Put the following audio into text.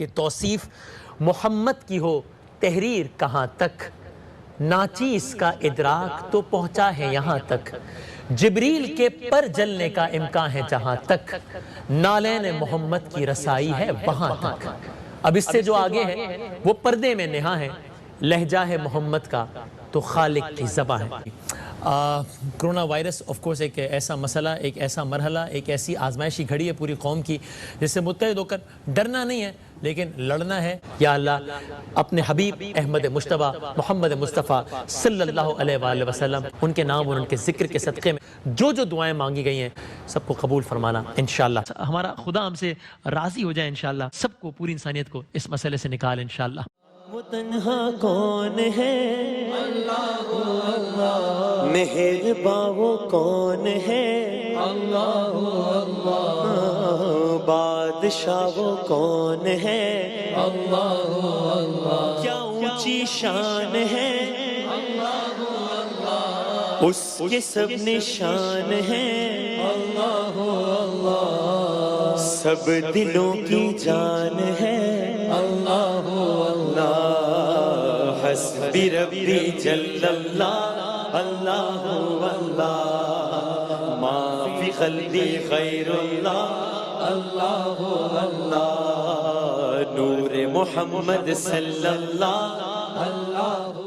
کہ توصیف محمد کی ہو تحریر کہاں تک، ناچی اس کا ادراک تو پہنچا ہے یہاں تک، جبریل کے پر جلنے کا امکان ہے جہاں تک، نالین محمد کی رسائی ہے وہاں تک۔ اب اس سے جو آگے ہے وہ پردے میں نہا ہے، لہجہ ہے محمد کا تو خالق کی زبان ہے۔ کرونا وائرس آف کورس ایک ایسا مسئلہ، ایک ایسا مرحلہ، ایک ایسی آزمائشی گھڑی ہے پوری قوم کی جس سے متحد ہو کر ڈرنا نہیں ہے لیکن لڑنا ہے۔ یا اللہ اپنے حبیب احمد مجتبیٰ محمد مصطفیٰ صلی اللہ علیہ وآلہ وسلم ان کے نام اور ان کے ذکر کے صدقے میں جو دعائیں مانگی گئی ہیں سب کو قبول فرمانا انشاءاللہ۔ ہمارا خدا ہم سے راضی ہو جائے انشاءاللہ، سب کو پوری انسانیت کو اس مسئلے سے نکال انشاءاللہ۔ وہ تنہا کون ہے اللہ اللہ، مہرباں وہ کون ہے اللہ اللہ، بادشاہ وہ کون ہے اللہ اللہ، کیا اونچی شان ہے اللہ اللہ، اس کے سب نشان ہیں اللہ اللہ، سب دلوں کی جان ہے اللہ اللہ، حسبی ربی جل اللہ اللہ اللہ، ما فی قلبی غیر اللہ اللہ اللہ، نور محمد صلی اللہ اللہ